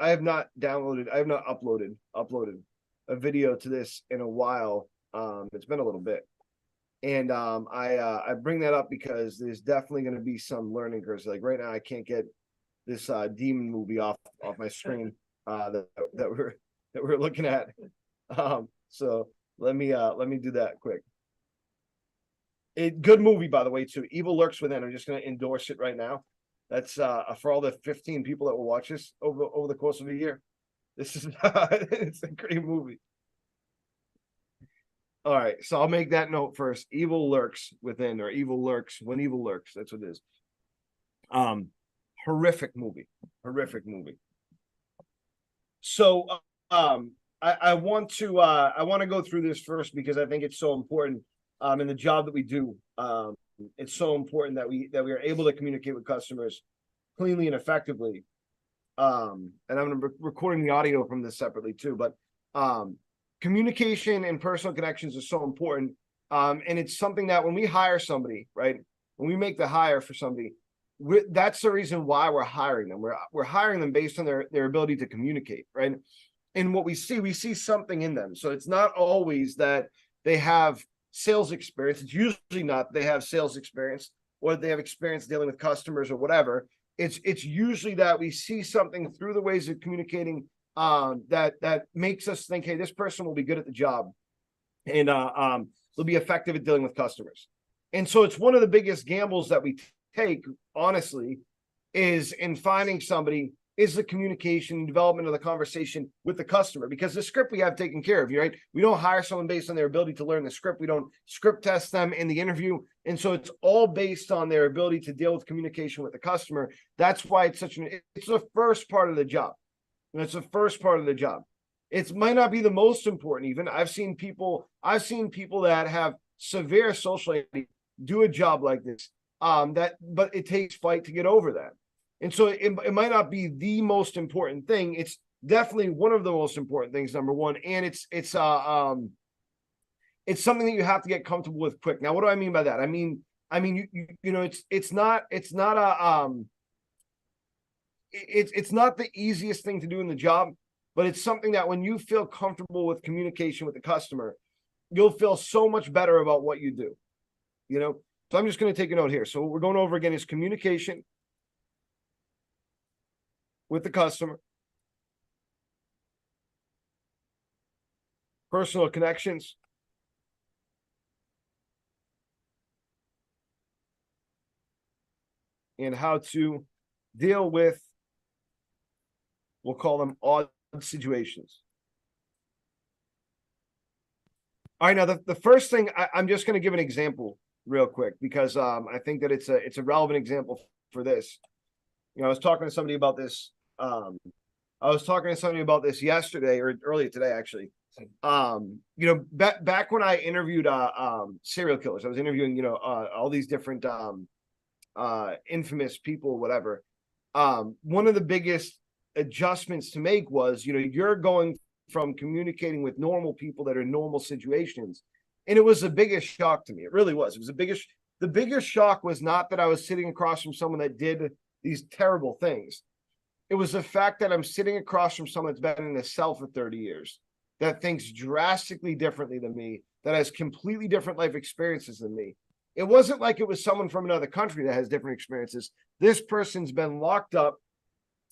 I have not uploaded a video to this in a while. It's been a little bit. And I bring that up because there's definitely going to be some learning curves. Like right now, I can't get this demon movie off my screen that we're looking at. So let me do that quick. Good movie, by the way, too. Evil Lurks Within. I'm just going to endorse it right now. That's for all the 15 people that will watch this over the course of a year. This is it's a great movie. All right, so I'll make that note first. Evil Lurks Within, or Evil Lurks When Evil Lurks. That's what it is. Horrific movie. Horrific movie. So I want to go through this first because I think it's so important in the job that we do. It's so important that we are able to communicate with customers cleanly and effectively. And I'm going to be recording the audio from this separately too, but communication and personal connections are so important. And it's something that when we hire somebody, right, when we make the hire for somebody, that's the reason why we're hiring them. We're hiring them based on their ability to communicate, right? And what we see something in them. So it's not always that they have sales experience. It's usually not they have sales experience or they have experience dealing with customers or whatever. It's usually that we see something through the ways of communicating that makes us think, hey, this person will be good at the job and they'll be effective at dealing with customers. And so it's one of the biggest gambles that we take, honestly, is in finding somebody is the communication and development of the conversation with the customer, because the script we have taken care of, right? We don't hire someone based on their ability to learn the script. We don't script test them in the interview. And so it's all based on their ability to deal with communication with the customer. That's why it's the first part of the job. And it's the first part of the job. It might not be the most important even. I've seen people that have severe social anxiety do a job like this. But it takes fight to get over that. And so it might not be the most important thing. It's definitely one of the most important things, number one. And it's something that you have to get comfortable with quick. Now, what do I mean by that? I mean, you know, it's not the easiest thing to do in the job, but it's something that when you feel comfortable with communication with the customer, you'll feel so much better about what you do, you know? So I'm just going to take a note here. So what we're going over again is communication with the customer, personal connections, and how to deal with, we'll call them odd situations. All right, now the first thing, I'm just going to give an example real quick because I think that it's a relevant example for this. You know, I was talking to somebody about this. Yesterday or earlier today, actually. You know, back when I interviewed serial killers, I was interviewing, you know, all these different infamous people, whatever. One of the biggest adjustments to make was, you know, you're going from communicating with normal people that are in normal situations. And it was the biggest shock to me. It really was. It was the biggest shock was not that I was sitting across from someone that did these terrible things. It was the fact that I'm sitting across from someone that's been in a cell for 30 years, that thinks drastically differently than me, that has completely different life experiences than me. It wasn't like it was someone from another country that has different experiences. This person's been locked up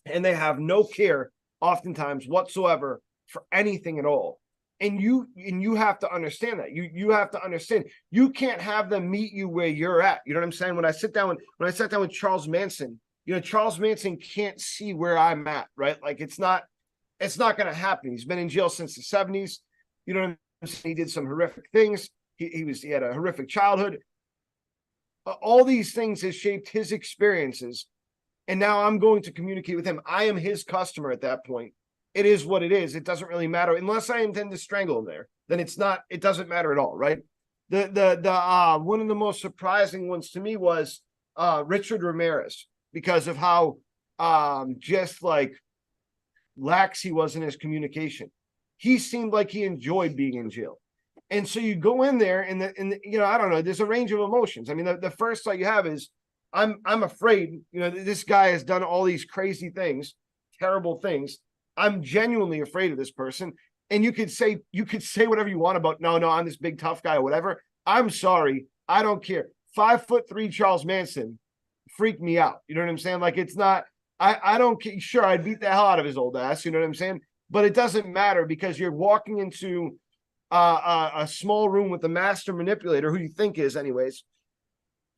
and they have no care oftentimes whatsoever for anything at all. And you have to understand that. You have to understand you can't have them meet you where you're at. You know what I'm saying? When I sat down with Charles Manson, you know, Charles Manson can't see where I'm at, right? Like it's not going to happen. He's been in jail since the 70s. You know what I'm saying? He did some horrific things. He had a horrific childhood. All these things has shaped his experiences. And now I'm going to communicate with him. I am his customer at that point. It is what it is. It doesn't really matter unless I intend to strangle him there. Then it doesn't matter at all, right? The one of the most surprising ones to me was Richard Ramirez, because of how just like lax he was in his communication. He seemed like he enjoyed being in jail. And so you go in there and you know, I don't know, there's a range of emotions. I mean, the first thought you have is I'm afraid, you know, this guy has done all these crazy things, terrible things. I'm genuinely afraid of this person. And you could say whatever you want about no, I'm this big tough guy or whatever. I'm sorry. I don't care. 5'3" Charles Manson freaked me out. You know what I'm saying? Like, it's not, I don't care. Sure, I'd beat the hell out of his old ass. You know what I'm saying? But it doesn't matter because you're walking into a small room with the master manipulator, who you think is anyways,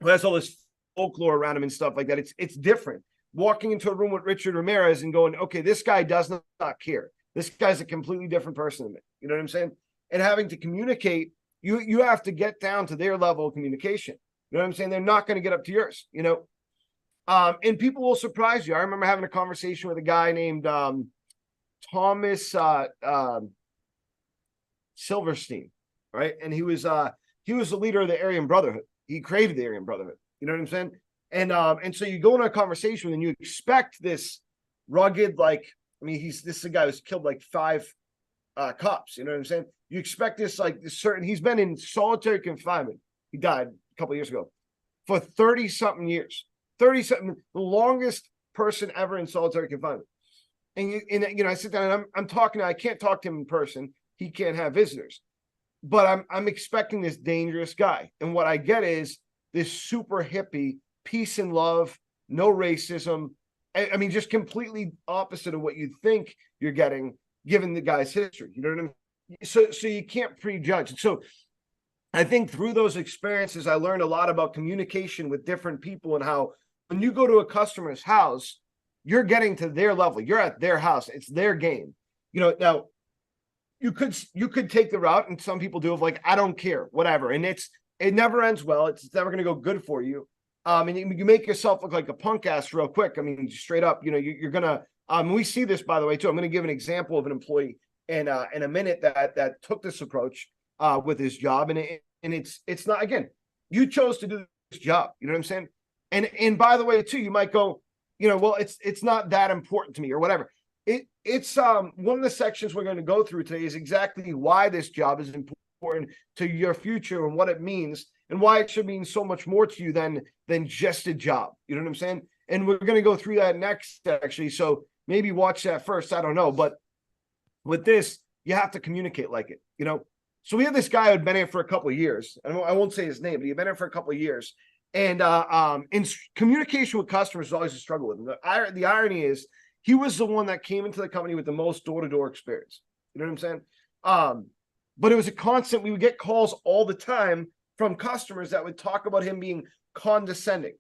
who has all this folklore around him and stuff like that. It's different. Walking into a room with Richard Ramirez and going, okay, this guy does not care. This guy's a completely different person than me. You know what I'm saying? And having to communicate, you have to get down to their level of communication. You know what I'm saying? They're not going to get up to yours, you know? And people will surprise you. I remember having a conversation with a guy named Thomas Silverstein, right? And he was the leader of the Aryan Brotherhood. He created the Aryan Brotherhood. You know what I'm saying? And so you go into a conversation and you expect this rugged, like, I mean, this is a guy who's killed like 5 cops. You know what I'm saying? You expect this, like, this certain, he's been in solitary confinement. He died a couple of years ago for 30 something years, 30 something, the longest person ever in solitary confinement. And I sit down and I'm talking, I can't talk to him in person. He can't have visitors, but I'm expecting this dangerous guy. And what I get is this super hippie, peace and love, no racism. I mean, just completely opposite of what you think you're getting, given the guy's history. You know what I mean? So you can't prejudge. And so I think through those experiences, I learned a lot about communication with different people and how when you go to a customer's house, you're getting to their level. You're at their house. It's their game. You know, now you could take the route, and some people do, of like, I don't care, whatever. And it never ends well. It's never going to go good for you. And you make yourself look like a punk ass real quick. I mean, straight up, you know, you're gonna. We see this, by the way, too. I'm going to give an example of an employee in a minute that took this approach with his job, and it's not, again, you chose to do this job. You know what I'm saying? And by the way, too, you might go, you know, well, it's not that important to me or whatever. It's one of the sections we're going to go through today is exactly why this job is important to your future and what it means and why it should mean so much more to you than just a job. You know what I'm saying? And we're going to go through that next, actually. So maybe watch that first. I don't know. But with this, you have to communicate like it, you know? So we have this guy who had been here for a couple of years. I won't say his name, but he'd been here for a couple of years. And in communication with customers is always a struggle with him. The irony is he was the one that came into the company with the most door-to-door experience. You know what I'm saying? But it was a constant. We would get calls all the time from customers that would talk about him being condescending.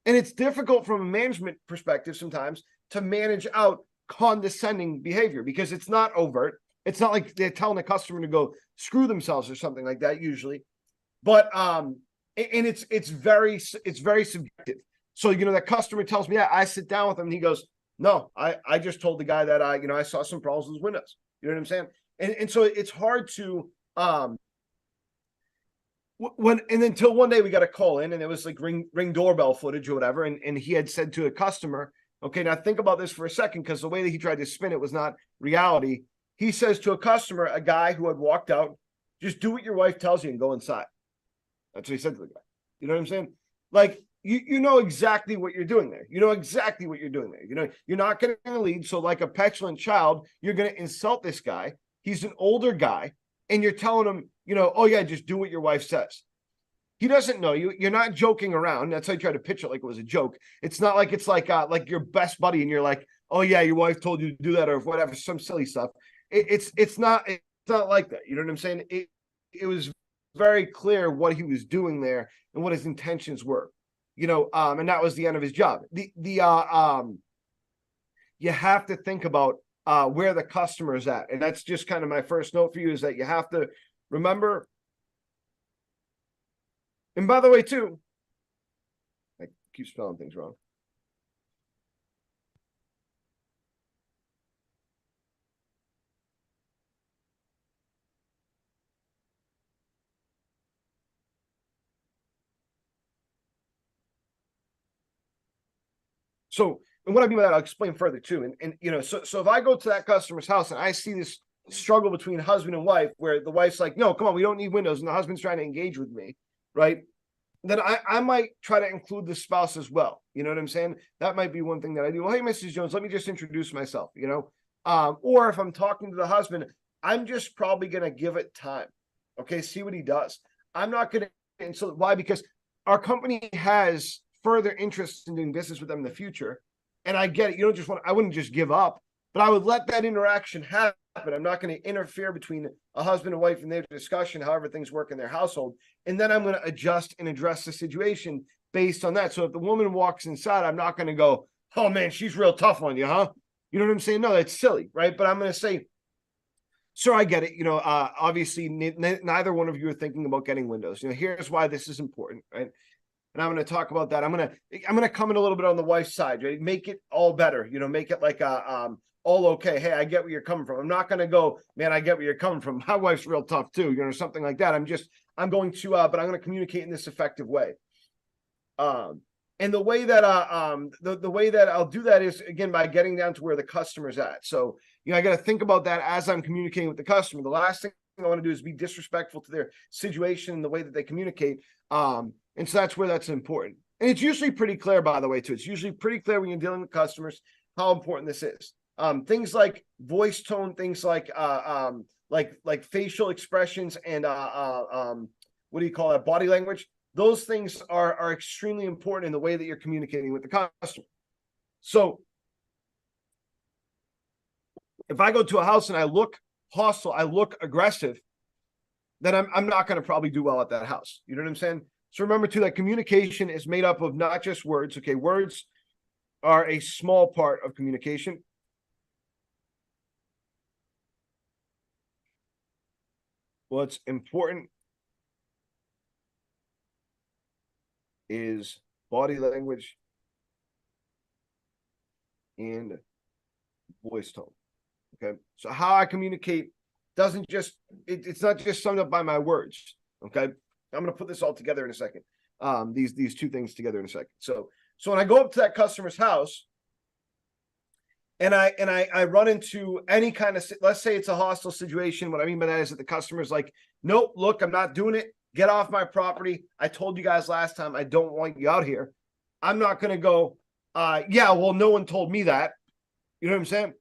And it's difficult from a management perspective sometimes to manage out condescending behavior because it's not overt. It's not like they're telling the customer to go screw themselves or something like that usually. But and it's very subjective. So, you know, that customer tells me that, I sit down with him and he goes, no, I just told the guy that I saw some problems with his windows. You know what I'm saying? And so it's hard to until one day we got a call in and it was like ring doorbell footage or whatever. And he had said to a customer, okay, now think about this for a second, because the way that he tried to spin it was not reality. He says to a customer, a guy who had walked out, just do what your wife tells you and go inside. That's what he said to the guy. You know what I'm saying? Like, you know exactly what you're doing there. You know exactly what you're doing there. You know, you're not going to lead. So like a petulant child, you're going to insult this guy. He's an older guy. And you're telling him, you know, oh yeah, just do what your wife says. He doesn't know you. You're not joking around. That's how you try to pitch it like it was a joke. It's not like it's like your best buddy and you're like, oh yeah, your wife told you to do that or whatever, some silly stuff. It's not like that. You know what I'm saying? It was very clear what he was doing there and what his intentions were. You know, and that was the end of his job. You have to think about where the customer is at. And that's just kind of my first note for you, is that you have to remember. And by the way, too, I keep spelling things wrong. So, and what I mean by that, I'll explain further too. And you know, so if I go to that customer's house and I see this struggle between husband and wife, where the wife's like, no, come on, we don't need windows, and the husband's trying to engage with me, right? then I might try to include the spouse as well. You know what I'm saying? That might be one thing that I do. Well, hey, Mrs. Jones, let me just introduce myself, you know? Or if I'm talking to the husband, I'm just probably going to give it time. Okay. See what he does. I'm not going to. And so why? Because our company has further interest in doing business with them in the future. And I get it. You don't just want, I wouldn't just give up, but I would let that interaction happen. I'm not going to interfere between a husband and wife in their discussion, however things work in their household. And then I'm going to adjust and address the situation based on that. So if the woman walks inside, I'm not going to go, oh man, she's real tough on you, huh? You know what I'm saying? No, that's silly, right? But I'm going to say, sir, I get it. You know, obviously neither one of you are thinking about getting windows. You know, here's why this is important, right? And I'm going to talk about that. I'm going to come in a little bit on the wife's side, right? Make it all better, you know, make it like all okay. Hey, I get where you're coming from. I'm not going to go, man, I get where you're coming from. My wife's real tough too, you know, something like that. I'm going to, but I'm going to communicate in this effective way. And the way that the way that I'll do that is, again, by getting down to where the customer's at. So, you know, I got to think about that as I'm communicating with the customer. The last thing I want to do is be disrespectful to their situation and the way that they communicate. And so that's where that's important. And it's usually pretty clear, by the way, too. It's usually pretty clear when you're dealing with customers how important this is. Things like voice tone, things like facial expressions and what do you call that? Body language. Those things are extremely important in the way that you're communicating with the customer. So if I go to a house and I look hostile, I look aggressive, then I'm not going to probably do well at that house. You know what I'm saying? So remember too, that communication is made up of not just words. Okay. Words are a small part of communication. What's important is body language and voice tone. Okay. So how I communicate doesn't just, it's not just summed up by my words. Okay. I'm going to put this all together in a second. These two things together in a second. So when I go up to that customer's house and I run into any kind of, let's say it's a hostile situation. What I mean by that is that the customer's like, nope, look, I'm not doing it. Get off my property. I told you guys last time, I don't want you out here. I'm not going to go, yeah, well, no one told me that. You know what I'm saying?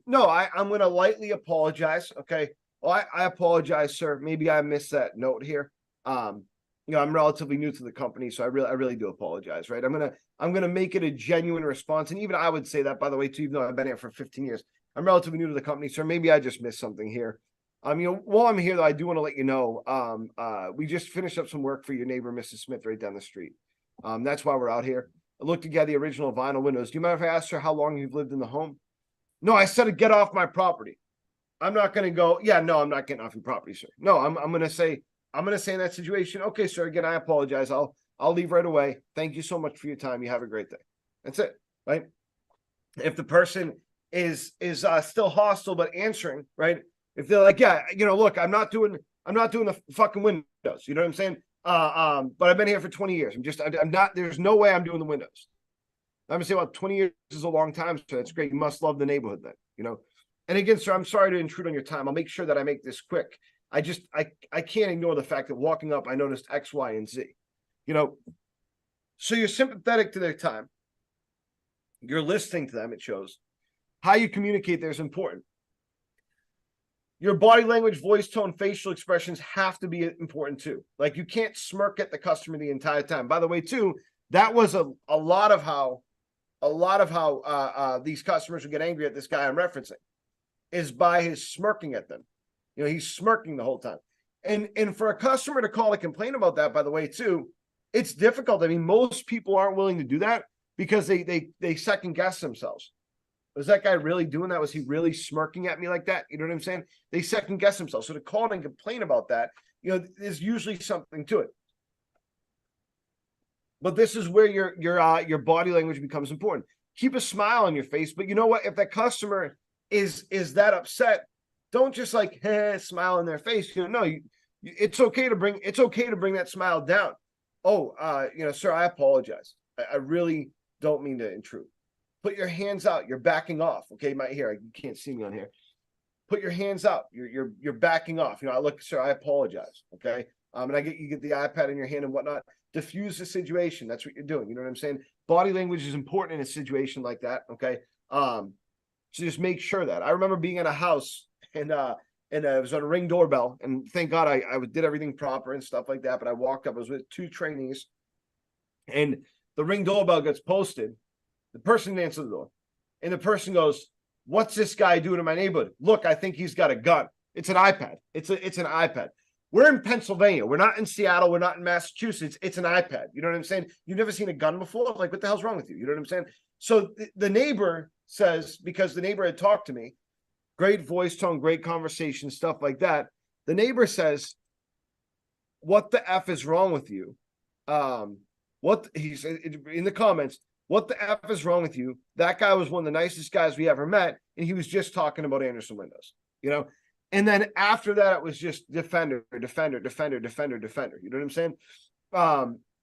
No, I'm going to lightly apologize. Okay. Well, I apologize, sir. Maybe I missed that note here. You know, I'm relatively new to the company, so I really do apologize, right? I'm gonna make it a genuine response. And even I would say that, by the way, too, even though I've been here for 15 years, I'm relatively new to the company, so maybe I just missed something here. You know, while I'm here though, I do want to let you know, we just finished up some work for your neighbor, Mrs. Smith, right down the street. That's why we're out here. I looked again the original vinyl windows. Do you mind if I asked her how long you've lived in the home? No, I said to get off my property. I'm not going to go, yeah, no, I'm not getting off your property, sir. No, I'm going to say in that situation, okay, sir, again, I apologize. I'll leave right away. Thank you so much for your time. You have a great day. That's it, right? If the person is still hostile but answering, right? If they're like, yeah, you know, look, I'm not doing the fucking windows. You know what I'm saying? But I've been here for 20 years. I'm not. There's no way I'm doing the windows. I'm gonna say, well, 20 years is a long time, so that's great. You must love the neighborhood then, you know. And again, sir, I'm sorry to intrude on your time. I'll make sure that I make this quick. I can't ignore the fact that walking up, I noticed X, Y, and Z. You know, so you're sympathetic to their time. You're listening to them, it shows. How you communicate there is important. Your body language, voice tone, facial expressions have to be important too. Like you can't smirk at the customer the entire time. By the way, too, that was a lot of how these customers would get angry at this guy I'm referencing is by his smirking at them. You know, he's smirking the whole time. And for a customer to call and complain about that, by the way, too, it's difficult. I mean, most people aren't willing to do that because they second guess themselves. Was that guy really doing that? Was he really smirking at me like that? You know what I'm saying? They second guess themselves. So to call and complain about that, you know, there's usually something to it. But this is where your body language becomes important. Keep a smile on your face. But you know what? If that customer is that upset, don't just like smile in their face. You know, no, it's okay to bring that smile down. Oh, you know, sir, I apologize. I really don't mean to intrude. Put your hands out. You're backing off. Okay, you can't see me on here. Put your hands out. You're backing off. You know, I look, sir, I apologize. Okay. And you get the iPad in your hand and whatnot. diffuse the situation. That's what you're doing. You know what I'm saying? Body language is important in a situation like that. Okay. So just make sure that. I remember being in a house and it was on a Ring doorbell, and thank God I did everything proper and stuff like that. But I walked up, I was with two trainees, and the Ring doorbell gets posted. The person didn't answer the door, and the person goes, "What's this guy doing in my neighborhood? Look, I think he's got a gun." It's an iPad. It's an iPad. We're in Pennsylvania. We're not in Seattle. We're not in Massachusetts. It's an iPad. You know what I'm saying? You've never seen a gun before? Like, what the hell's wrong with you? You know what I'm saying? So the neighbor says, because the neighbor had talked to me, great voice tone, great conversation, stuff like that. The neighbor says, "What the F is wrong with you?" What he said in the comments, "What the F is wrong with you? That guy was one of the nicest guys we ever met, and he was just talking about Andersen windows." You know? And then after that, it was just defender, defender, defender, defender, defender. You know what I'm saying?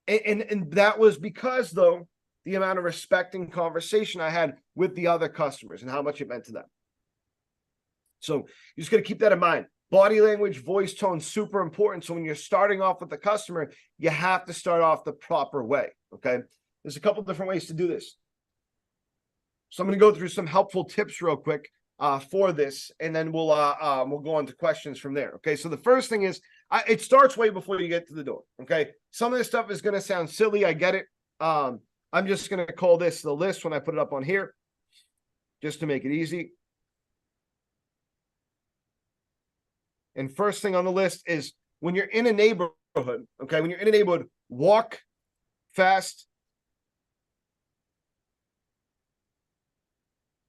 And that was because, though, the amount of respect and conversation I had with the other customers and how much it meant to them. So you just got to keep that in mind. Body language, voice tone, super important. So when you're starting off with the customer, you have to start off the proper way. Okay. There's a couple different ways to do this. So I'm going to go through some helpful tips real quick for this, and then we'll go on to questions from there. Okay. So the first thing is it starts way before you get to the door. Okay. Some of this stuff is going to sound silly. I get it. I'm just going to call this the list when I put it up on here, just to make it easy. And first thing on the list is when you're in a neighborhood, okay, when you're in a neighborhood, walk fast,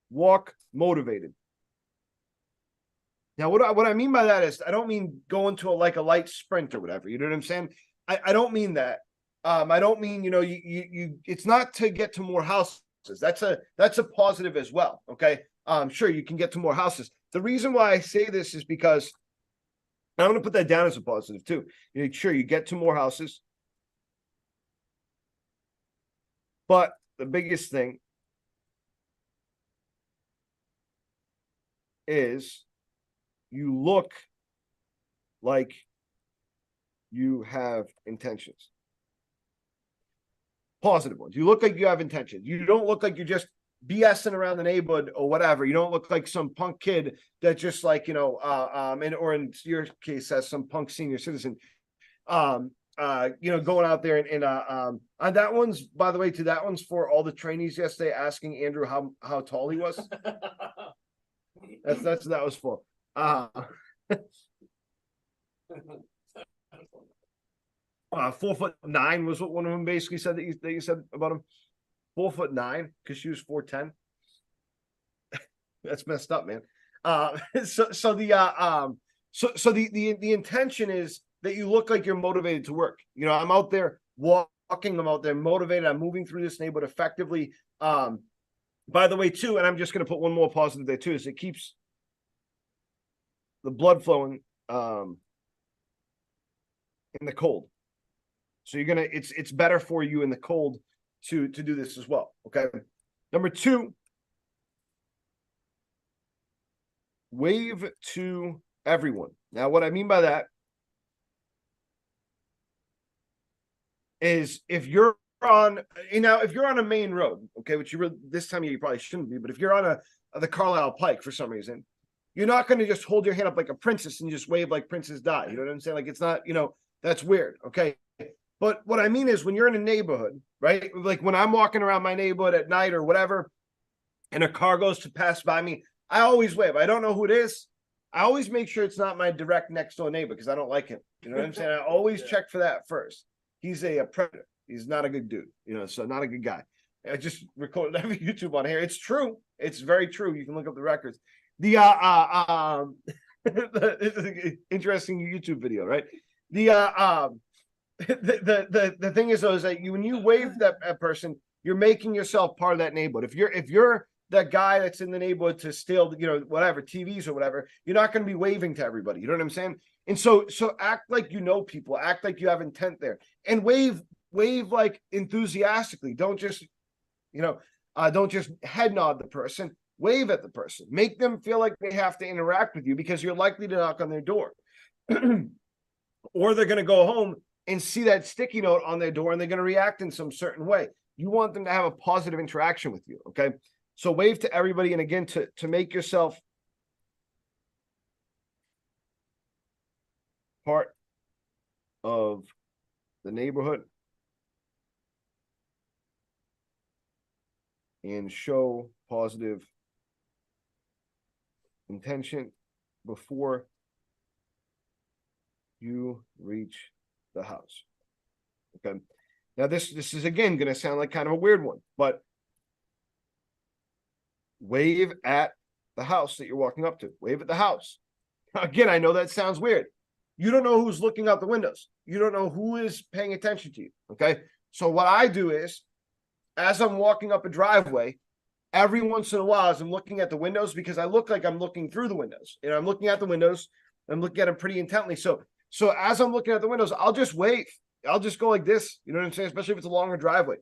walk motivated. Now, what I mean by that is I don't mean go into a light sprint or whatever. You know what I'm saying? I don't mean that. I don't mean, you know, you it's not to get to more houses. That's a positive as well. Okay. Sure, you can get to more houses. The reason why I say this is because I'm going to put that down as a positive too. You know, sure, you get to more houses, but the biggest thing is you look like you have intentions. Positive ones. You look like you have intentions. You don't look like you're just BSing around the neighborhood or whatever. You don't look like some punk kid that just, like, you know, or in your case, as some punk senior citizen, you know, going out there and that one's, by the way, that one's for all the trainees yesterday asking Andrew how tall he was. That's what that was for. 4'9" was what one of them basically said that you said about him. 4'9" because she was 4'10". That's messed up, man. So the intention is that you look like you're motivated to work. You know, I'm out there walking, I'm out there motivated, I'm moving through this neighborhood effectively. By the way, too, and I'm just going to put one more positive there too, is it keeps the blood flowing in the cold. So it's better for you in the cold to do this as well. Okay. Number 2, wave to everyone. Now, what I mean by that is if you're on a main road, okay, which this time of year you probably shouldn't be, but if you're on the Carlisle Pike for some reason, you're not going to just hold your hand up like a princess and just wave like Princess Di. You know what I'm saying? Like, it's not, you know, that's weird. Okay. But what I mean is when you're in a neighborhood, right? Like when I'm walking around my neighborhood at night or whatever, and a car goes to pass by me, I always wave. I don't know who it is. I always make sure it's not my direct next door neighbor because I don't like him. You know what I'm saying? I always check for that first. He's a predator. He's not a good dude, you know, so not a good guy. I just recorded every YouTube on here. It's true. It's very true. You can look up the records. The interesting YouTube video, right? The thing is, though, is that when you wave that person, you're making yourself part of that neighborhood. If you're that guy that's in the neighborhood to steal, you know, whatever, TVs or whatever, you're not going to be waving to everybody. You know what I'm saying? And so act like you know people, act like you have intent there, and wave like enthusiastically. Don't just, you know, don't just head nod the person. Wave at the person. Make them feel like they have to interact with you because you're likely to knock on their door. Or they're going to go home and see that sticky note on their door, and they're going to react in some certain way. You want them to have a positive interaction with you. Okay. So wave to everybody. And again, to make yourself part of the neighborhood and show positive intention before you reach the house. Okay. Now this is again going to sound like kind of a weird one, but wave at the house that you're walking up to. Wave at the house. Again, I know that sounds weird. You don't know who's looking out the windows. You don't know who is paying attention to you. Okay. So what I do is, as I'm walking up a driveway, every once in a while, as I'm looking at the windows, because I look like I'm looking through the windows. You know, I'm looking at the windows. I'm looking at them pretty intently. So as I'm looking at the windows, I'll just wave. I'll just go like this. You know what I'm saying? Especially if it's a longer driveway,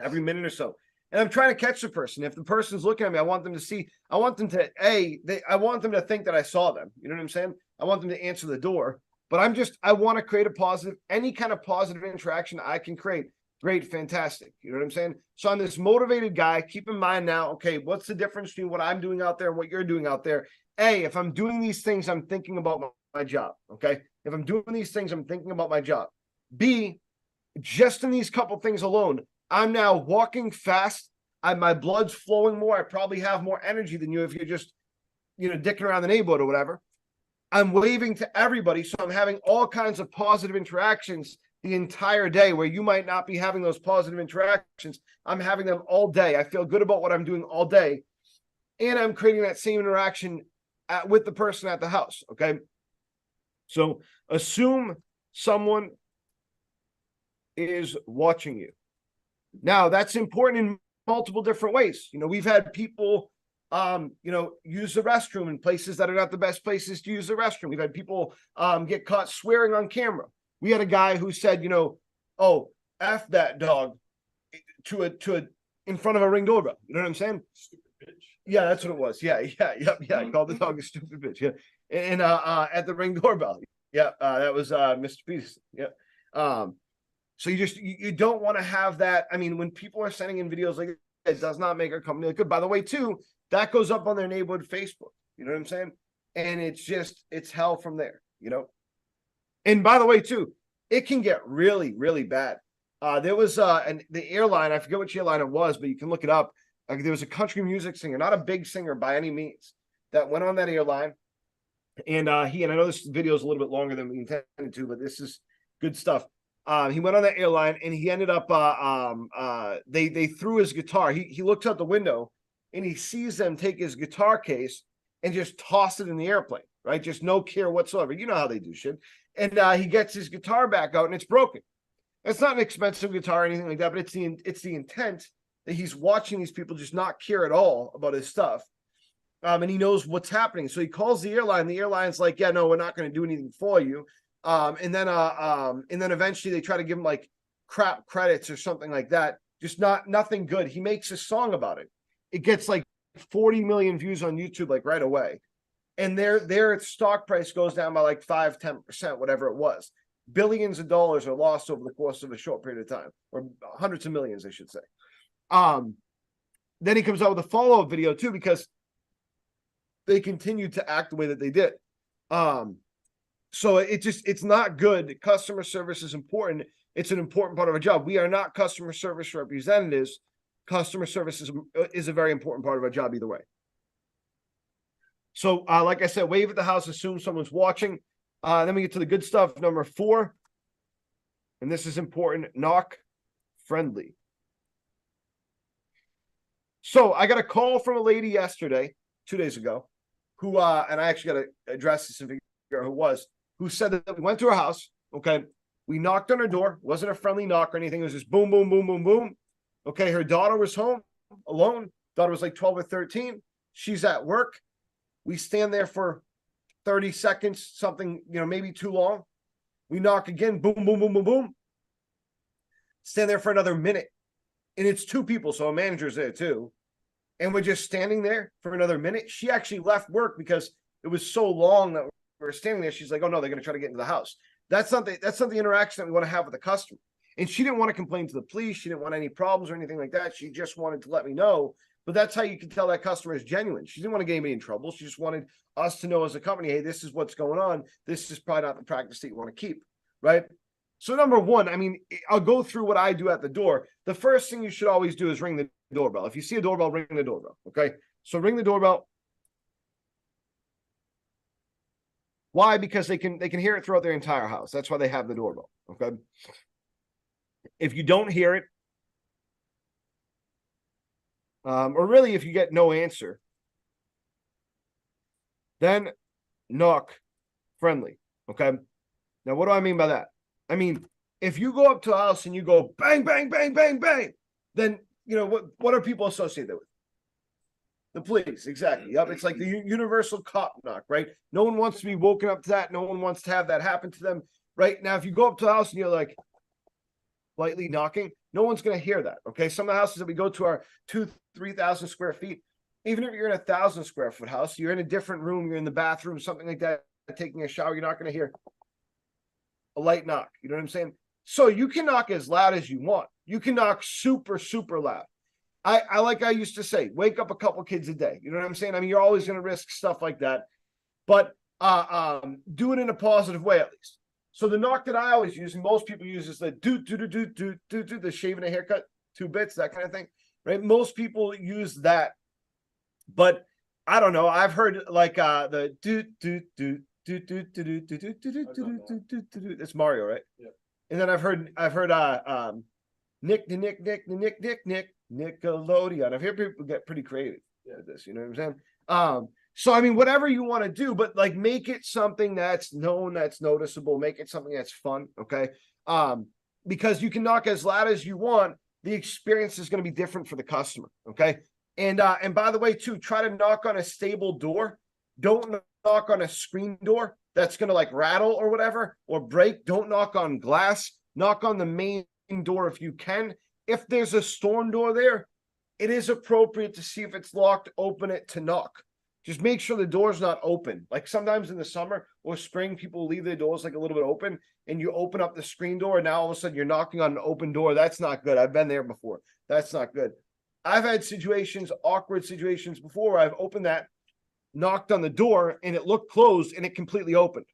every minute or so. And I'm trying to catch the person. If the person's looking at me, I want them to see. I want them to I want them to think that I saw them. You know what I'm saying? I want them to answer the door. But I want to create a positive, any kind of positive interaction I can create. Great, fantastic. You know what I'm saying? So I'm this motivated guy. Keep in mind now, okay, what's the difference between what I'm doing out there and what you're doing out there? A, if I'm doing these things, I'm thinking about my job. Okay. If I'm doing these things, I'm thinking about my job. B, just in these couple things alone, I'm now walking fast. My blood's flowing more. I probably have more energy than you if you're just, dicking around the neighborhood or whatever. I'm waving to everybody. So I'm having all kinds of positive interactions the entire day, where you might not be having those positive interactions. I'm having them all day. I feel good about what I'm doing all day. And I'm creating that same interaction with the person at the house. Okay. So assume someone is watching you. Now that's important in multiple different ways. We've had people, use the restroom in places that are not the best places to use the restroom. We've had people get caught swearing on camera. We had a guy who said, oh, F that dog in front of a Ring doorbell. You know what I'm saying? Stupid bitch. Yeah, that's what it was. Yeah. He called the dog a stupid bitch. Yeah. And at the Ring doorbell. Yeah, that was Mr. Peterson. Yeah. So you don't want to have that. I mean, when people are sending in videos like that, it does not make our company look good. By the way, too, that goes up on their neighborhood Facebook. You know what I'm saying? And it's hell from there, And by the way, too, it can get really, really bad. There was the airline, I forget which airline it was, but you can look it up. There was a country music singer, not a big singer by any means, that went on that airline. And and I know this video is a little bit longer than we intended to, but this is good stuff. He went on that airline and he ended up they threw his guitar. He looks out the window and he sees them take his guitar case and just toss it in the airplane, right? Just no care whatsoever. You know how they do shit. And he gets his guitar back out and it's broken. It's not an expensive guitar or anything like that, but it's the intent that he's watching these people just not care at all about his stuff. And he knows what's happening. So he calls the airline. The airline's like, yeah, no, we're not going to do anything for you. And then eventually they try to give him like crap credits or something like that. Just nothing good. He makes a song about it. It gets like 40 million views on YouTube, like right away. And their stock price goes down by like 5-10%, whatever it was. Billions of dollars are lost over the course of a short period of time, or hundreds of millions, I should say. Then he comes out with a follow-up video too, because they continued to act the way that they did. So it's not good. Customer service is important. It's an important part of our job. We are not customer service representatives. Customer service is a very important part of our job either way. So like I said, wave at the house, assume someone's watching. Then we get to the good stuff. Number 4, and this is important, knock friendly. So I got a call from a lady yesterday, 2 days ago, who, and I actually got to address this and figure out who it was, who said that we went to her house. Okay. We knocked on her door. It wasn't a friendly knock or anything. It was just boom, boom, boom, boom, boom. Okay. Her daughter was home alone. Daughter was like 12 or 13. She's at work. We stand there for 30 seconds, something, maybe too long. We knock again, boom, boom, boom, boom, boom. Stand there for another minute. And it's 2 people, so a manager's there too. And we're just standing there for another minute. She actually left work because it was so long that we were standing there. She's like, oh no, they're going to try to get into the house. That's not the interaction that we want to have with the customer. And she didn't want to complain to the police. She didn't want any problems or anything like that. She just wanted to let me know. But that's how you can tell that customer is genuine. She didn't want to get me in trouble. She just wanted us to know as a company, hey, this is what's going on. This is probably not the practice that you want to keep, right? So number one, I mean, I'll go through what I do at the door. The first thing you should always do is ring the doorbell. If you see a doorbell, ring the doorbell, okay? So ring the doorbell. Why? Because they can hear it throughout their entire house. That's why they have the doorbell, okay? If you don't hear it, or really if you get no answer, then knock friendly, okay? Now, what do I mean by that? I mean, if you go up to a house and you go bang, bang, bang, bang, bang, then, you know, what are people associated with? The police, exactly. Yep, it's like the universal cop knock, right? No one wants to be woken up to that. No one wants to have that happen to them, right? Now, if you go up to a house and you're like lightly knocking, no one's going to hear that, okay? Some of the houses that we go to are 2,000-3,000 square feet. Even if you're in a 1,000 square foot house, you're in a different room, you're in the bathroom, something like that, taking a shower, you're not going to hear a light knock. You know what I'm saying? So you can knock as loud as you want. You can knock super, super loud. I like I used to say, wake up a couple kids a day. You know what I'm saying? I mean, you're always going to risk stuff like that, but do it in a positive way at least. So the knock that I always use, and most people use, is the the shaving a haircut, 2 bits, that kind of thing, right? Most people use that, but I don't know. I've heard like the it's Mario, right? Yeah. And then I've heard Nick Nickelodeon. I've heard people get pretty creative with this, you know what I'm saying? So I mean, whatever you want to do, but like make it something that's known, that's noticeable, make it something that's fun, okay? Because you can knock as loud as you want, the experience is going to be different for the customer, okay? And by the way, too, try to knock on a stable door. Don't knock on a screen door that's going to like rattle or whatever or break. Don't knock on glass. Knock on the main door if you can. If there's a storm door there, it is appropriate to see if it's locked, open it to knock. Just make sure the door's not open. Like sometimes in the summer or spring, people leave their doors like a little bit open and you open up the screen door and now all of a sudden you're knocking on an open door. That's not good. I've been there before. That's not good. I've had situations, awkward situations before where I've opened that, knocked on the door and it looked closed and it completely opened.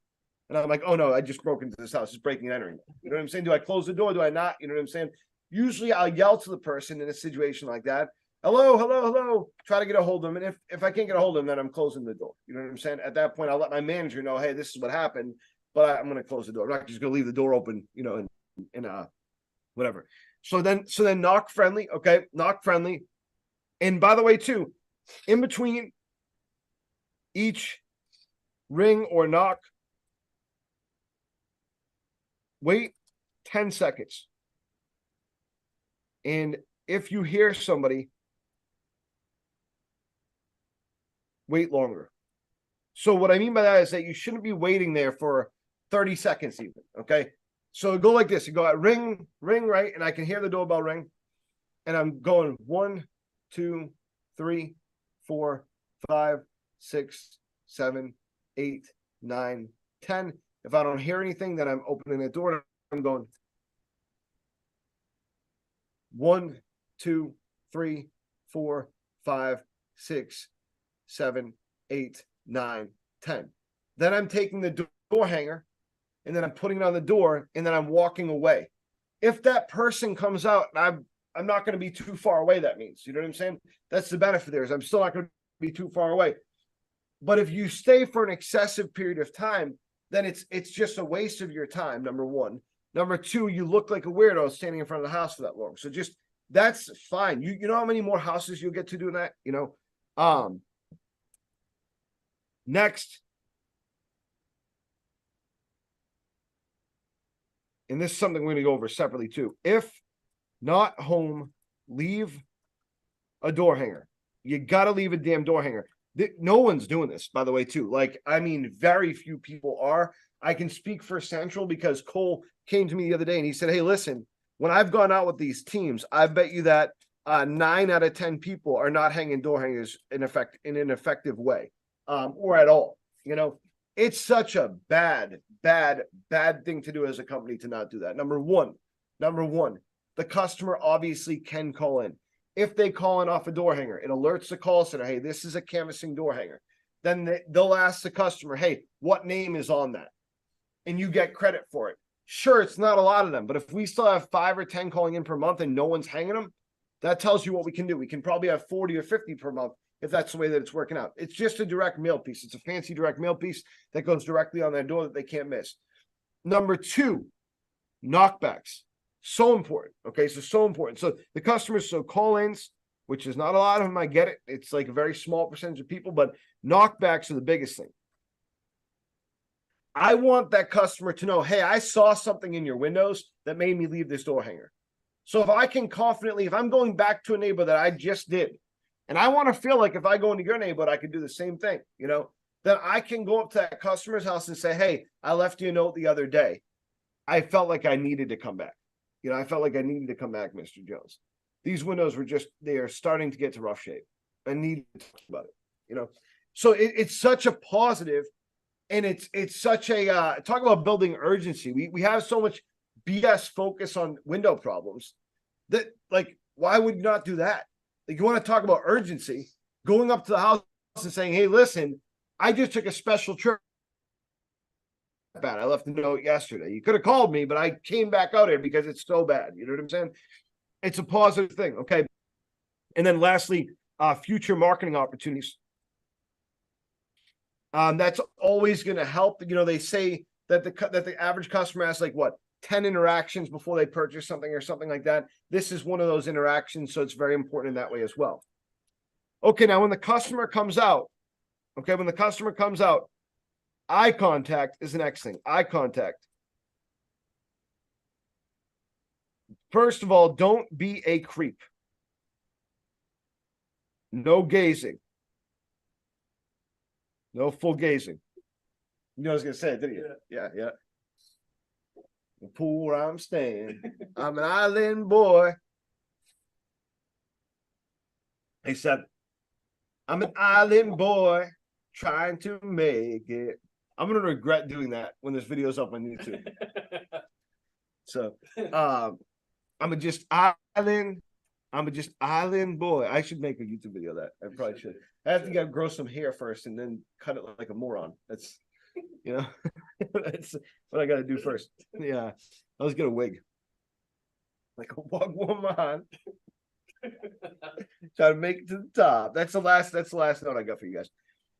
And I'm like, oh no, I just broke into this house. It's breaking and entering. You know what I'm saying? Do I close the door? Do I not? You know what I'm saying? Usually I'll yell to the person in a situation like that. Hello, hello, hello. Try to get a hold of them. And if I can't get a hold of them, then I'm closing the door. You know what I'm saying? At that point, I'll let my manager know, hey, this is what happened, but I'm going to close the door. I'm not just going to leave the door open, you know, and whatever. So then knock friendly. Okay. Knock friendly. And by the way, too, in between each ring or knock, wait 10 seconds. And if you hear somebody, wait longer. So what I mean by that is that you shouldn't be waiting there for 30 seconds even, okay? So go like this. You go at ring, ring, right? And I can hear the doorbell ring. And I'm going 1, 2, 3, 4, 5, 6, 7, 8, 9, 10. If I don't hear anything, then I'm opening the door and I'm going 1, 2, 3, 4, 5, 6, 7, 8, 9, 10. Then I'm taking the door hanger and then I'm putting it on the door and then I'm walking away. If that person comes out and I'm not going to be too far away, that means, you know what I'm saying? That's the benefit there is I'm still not going to be too far away. But if you stay for an excessive period of time, then it's just a waste of your time, number one. Number two, you look like a weirdo standing in front of the house for that long. So just, that's fine. You know how many more houses you'll get to do that? You know? Next. And this is something we're going to go over separately too. If not home, leave a door hanger. You got to leave a damn door hanger. No one's doing this, by the way, too. Like, I mean, very few people are. I can speak for Central because Cole came to me the other day and he said, hey, listen, when I've gone out with these teams, I bet you that 9 out of 10 people are not hanging door hangers in an effective way or at all. You know, it's such a bad bad thing to do as a company to not do that. Number one, the customer obviously can call in. If they call in off a door hanger, it alerts the call center, hey, this is a canvassing door hanger. Then they'll ask the customer, hey, what name is on that? And you get credit for it. Sure, it's not a lot of them, but if we still have 5 or 10 calling in per month and no one's hanging them, that tells you what we can do. We can probably have 40 or 50 per month if that's the way that it's working out. It's just a direct mail piece. It's a fancy direct mail piece that goes directly on their door that they can't miss. Number 2, knockbacks. So important. Okay, so important. So the customers, so call-ins, which is not a lot of them, I get it. It's like a very small percentage of people, but knockbacks are the biggest thing. I want that customer to know, hey, I saw something in your windows that made me leave this door hanger. So if I can confidently, if I'm going back to a neighbor that I just did, and I want to feel like if I go into your neighborhood, I could do the same thing, then I can go up to that customer's house and say, hey, I left you a note the other day. I felt like I needed to come back. I felt like I needed to come back, Mr. Jones. These windows were they are starting to get to rough shape. I need to talk about it, So it's such a positive, and it's such a, talk about building urgency. We have so much BS focus on window problems that, like, why would you not do that? Like, you want to talk about urgency, going up to the house and saying, hey, listen, I just took a special trip. Bad. I left a note yesterday. You could have called me, but I came back out here because it's so bad. You know what I'm saying? It's a positive thing. Okay. And then lastly, future marketing opportunities. That's always going to help. They say that the average customer has like 10 interactions before they purchase something or something like that. This is one of those interactions, so it's very important in that way as well. Okay, now when the customer comes out, eye contact is the next thing. Eye contact. First of all, don't be a creep. No gazing. No full gazing. You know what I was going to say, didn't you? Yeah. The pool where I'm staying. I'm an island boy. He said, I'm an island boy trying to make it. I'm going to regret doing that when this video's up on YouTube. So, I'm just island boy. I should make a YouTube video of that. I probably should. I have to grow some hair first and then cut it like a moron. That's, that's what I got to do first. Yeah. I was get a wig. Like a woman. Try to make it to the top. That's the last note I got for you guys.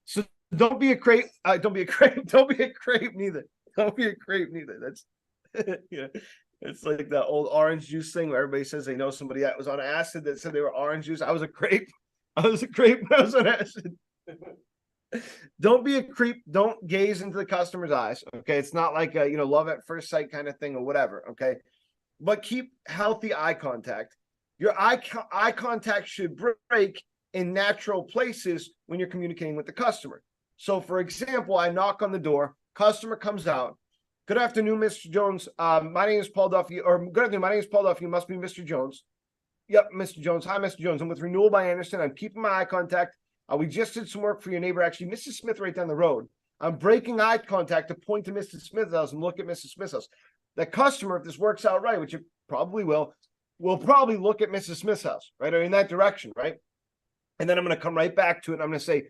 So don't be a crepe. Don't be a crepe. Don't be a crepe neither. Don't be a crepe neither. That's It's like that old orange juice thing where everybody says they know somebody that was on acid that said they were orange juice. I was a crepe when I was on acid. Don't be a creep. Don't gaze into the customer's eyes. Okay. It's not like a, love at first sight kind of thing or whatever. Okay. But keep healthy eye contact. Your eye contact should break in natural places when you're communicating with the customer. So for example, I knock on the door, customer comes out. Good afternoon, Mr. Jones. My name is Paul Duffy, or good afternoon. My name is Paul Duffy. You must be Mr. Jones. Yep, Mr. Jones. Hi, Mr. Jones. I'm with Renewal by Andersen. I'm keeping my eye contact. We just did some work for your neighbor, actually, Mrs. Smith, right down the road. I'm breaking eye contact to point to Mrs. Smith's house and look at Mrs. Smith's house. The customer, if this works out right, which it probably will probably look at Mrs. Smith's house, right, or in that direction, right? And then I'm going to come right back to it. And I'm going to say,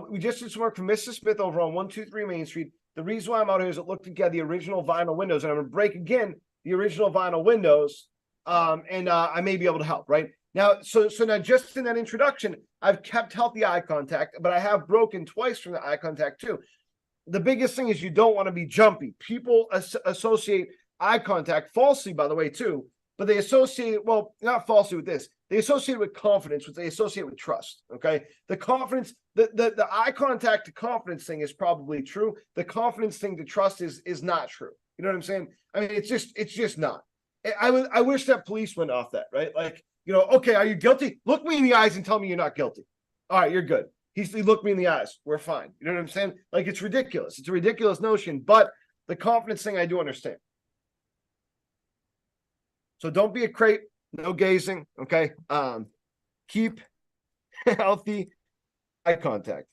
we just did some work for Mrs. Smith over on 123 Main Street. The reason why I'm out here is it looked at the original vinyl windows, and I'm going to break again the original vinyl windows, and I may be able to help, right? Now, so now just in that introduction, I've kept healthy eye contact, but I have broken twice from the eye contact too. The biggest thing is you don't want to be jumpy. People associate eye contact falsely, by the way, too, but they associate it, well, not falsely with this. They associate it with confidence, which they associate with trust, okay? The confidence, the eye contact to confidence thing is probably true. The confidence thing to trust is not true. You know what I'm saying? I mean, it's just not. I wish that police went off that, right? Like, okay, are you guilty? Look me in the eyes and tell me you're not guilty. All right, you're good. He looked me in the eyes. We're fine. You know what I'm saying? Like, it's ridiculous. It's a ridiculous notion, but the confidence thing I do understand. So don't be a crepe. No gazing. Okay. Keep healthy eye contact.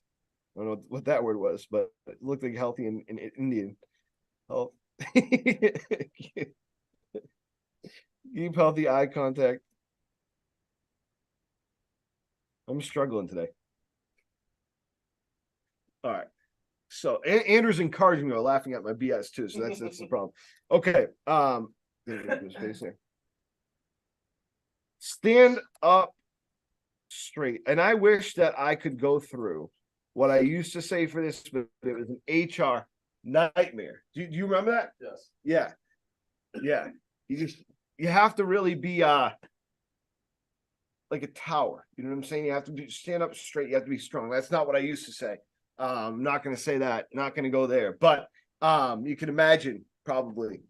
I don't know what that word was, but it looked like healthy in Indian. Oh, keep healthy eye contact. I'm struggling today. All right. So Andrew's encouraging me or laughing at my BS too. So that's the problem. Okay. Stand up straight. And I wish that I could go through what I used to say for this, but it was an HR nightmare. Do you remember that? Yes. Yeah. Yeah. You have to really be like a tower. You know what I'm saying? You have to stand up straight. You have to be strong. That's not what I used to say. I'm not going to say that. Not going to go there. But you can imagine probably,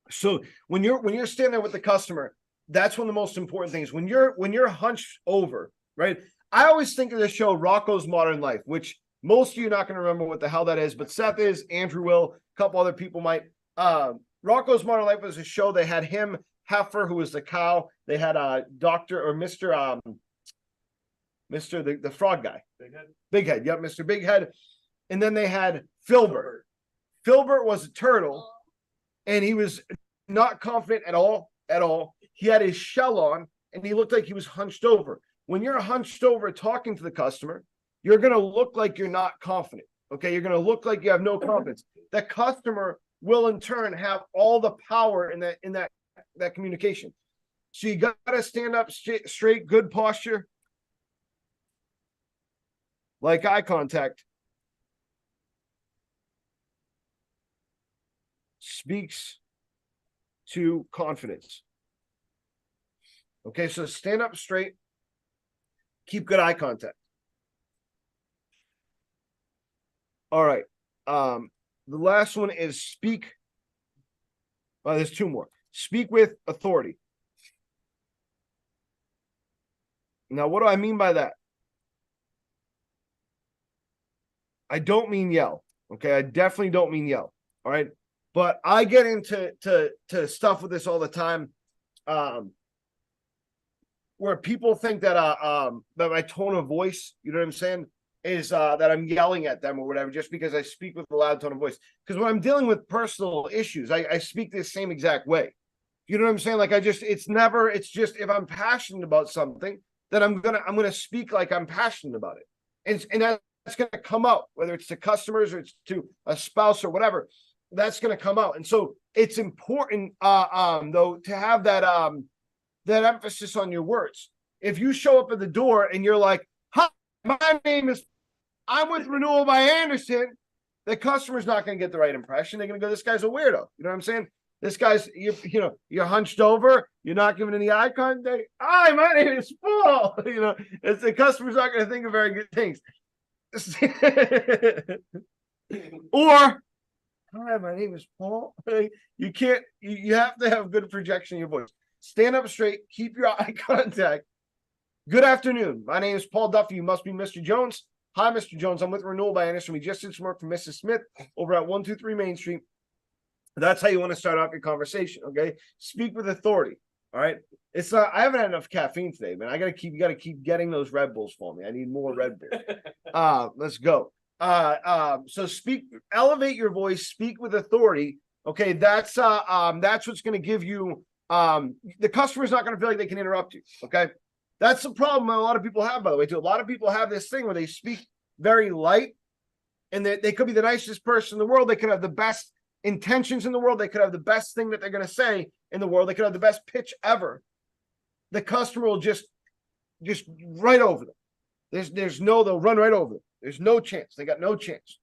so when you're standing there with the customer, that's one of the most important things. When you're hunched over, right? I always think of the show Rocko's Modern Life, which most of you are not going to remember what the hell that is, but Seth is, Andrew will, a couple other people might. Rocko's Modern Life was a show. They had him, Heifer, who was the cow. They had Dr. or Mr. The frog guy. Big Head. Yep, Mr. Big Head. And then they had Filbert. Filbert was a turtle, and he was not confident at all. He had his shell on, and he looked like he was hunched over. When you're hunched over talking to the customer, you're going to look like you're not confident. Okay, you're going to look like you have no confidence. The customer will in turn have all the power in that communication. So you got to stand up straight, good posture, like eye contact. Speaks to confidence. Okay, so stand up straight, keep good eye contact. All right. The last one is speak. There's two more. Speak with authority. Now, what do I mean by that? I don't mean yell. Okay, I definitely don't mean yell. All right, but I get into stuff with this all the time, where people think that that my tone of voice, you know what I'm saying, is that I'm yelling at them or whatever, just because I speak with a loud tone of voice. Because when I'm dealing with personal issues, I speak the same exact way. You know what I'm saying? Like it's just if I'm passionate about something, then I'm gonna speak like I'm passionate about it, and that's gonna come out, whether it's to customers or it's to a spouse or whatever. That's gonna come out, and so it's important, though, to have that that emphasis on your words. If you show up at the door and you're like, "Hi, my name is, I'm with Renewal by Anderson," the customer's not going to get the right impression. They're going to go, "This guy's a weirdo." You know what I'm saying? This guy's, you're hunched over. You're not giving any eye contact. "Hi, my name is Paul." It's the customer's not going to think of very good things. Or, "Hi, my name is Paul." You can't. You have to have good projection in your voice. Stand up straight. Keep your eye contact. "Good afternoon. My name is Paul Duffy. You must be Mr. Jones." "Hi, Mr. Jones. I'm with Renewal by Anderson. We just did some work for Mrs. Smith over at 123 Main Street." That's how you want to start off your conversation. Okay. Speak with authority. All right. It's not, I haven't had enough caffeine today, man. You got to keep getting those Red Bulls for me. I need more Red Bull. Let's go. So elevate your voice, speak with authority. Okay. That's what's going to give you, the customer's not going to feel like they can interrupt you. Okay. That's the problem a lot of people have, by the way, too. A lot of people have this thing where they speak very light, and they could be the nicest person in the world. They could have the best intentions in the world. They could have the best thing that they're going to say in the world. They could have the best pitch ever. The customer will just right over them. They'll run right over them. There's no chance. They got no chance.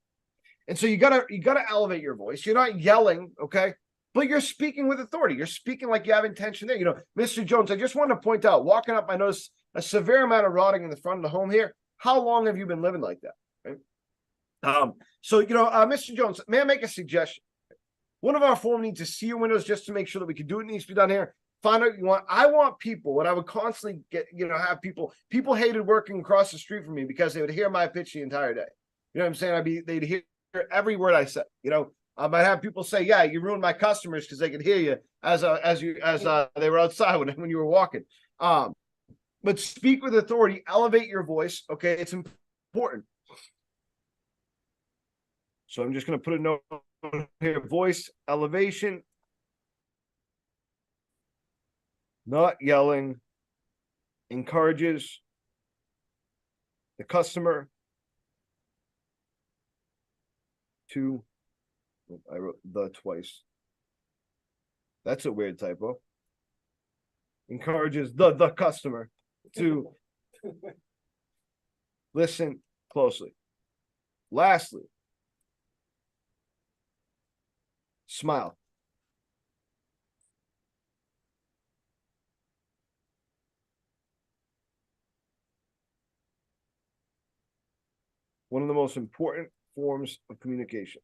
And so you gotta elevate your voice. You're not yelling, okay? But you're speaking with authority. You're speaking like you have intention there. "Mr. Jones, I just wanted to point out, walking up, I noticed a severe amount of rotting in the front of the home here. How long have you been living like that?" Right? "Mr. Jones, may I make a suggestion? One of our foremen needs to see your windows just to make sure that we can do what needs to be done here. Find out I want people, what I would constantly get, have people hated working across the street from me because they would hear my pitch the entire day. You know what I'm saying? They'd hear every word I said. I'd have people say, 'Yeah, you ruined my customers,' because they could hear you as they were outside when you were walking." But speak with authority, elevate your voice. Okay, it's important. So I'm just going to put a note here, voice elevation, not yelling, encourages the customer to, I wrote the twice. That's a weird typo. Encourages the customer to listen closely. Lastly, smile. One of the most important forms of communication.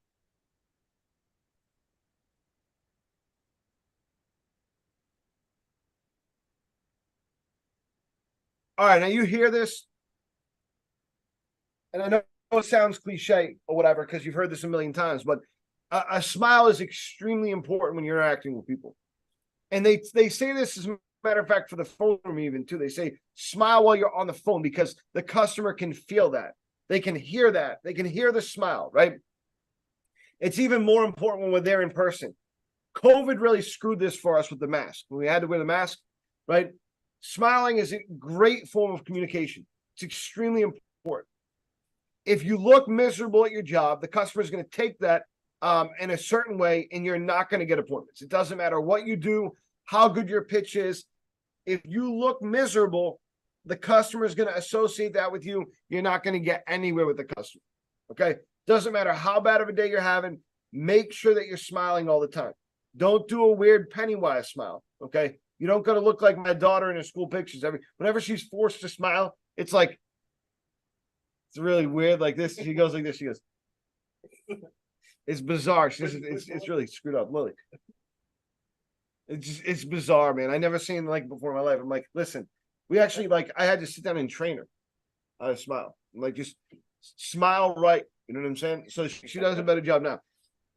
All right, now you hear this, and I know it sounds cliche or whatever because you've heard this a million times, but a smile is extremely important when you're interacting with people. And they say this, as a matter of fact, for the phone even too. They say smile while you're on the phone because the customer can feel that. They can hear that. They can hear the smile, right? It's even more important when we're there in person. COVID really screwed this for us with the mask. When we had to wear the mask, right? Smiling is a great form of communication. It's extremely important. If you look miserable at your job, the customer is going to take that in a certain way, and you're not going to get appointments. It doesn't matter what you do, how good your pitch is. If you look miserable, the customer is going to associate that with you. You're not going to get anywhere with the customer. Okay? Doesn't matter how bad of a day you're having. Make sure that you're smiling all the time. Don't do a weird Pennywise smile. Okay? You don't got to look like my daughter in her school pictures. Whenever she's forced to smile, it's like, it's really weird. Like this, she goes like this. She goes, it's bizarre. It's really screwed up, Lily. It's bizarre, man. I never seen like before in my life. I'm like, listen, we actually like I had to sit down and train her how to smile. I'm like, just smile right. You know what I'm saying? So she does a better job now.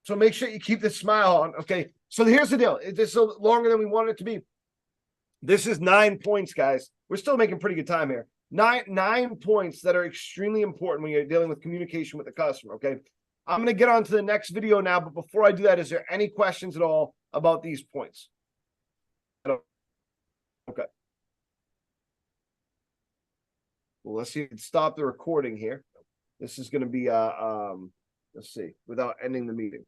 So make sure you keep the smile on. Okay. So here's the deal. It's longer than we wanted it to be. This is 9 points, guys. We're still making pretty good time here. Nine points that are extremely important when you're dealing with communication with the customer. Okay. I'm going to get on to the next video now, but before I do that, is there any questions at all about these points? Okay. Well, let's see. Stop the recording here. This is going to be let's see, without ending the meeting.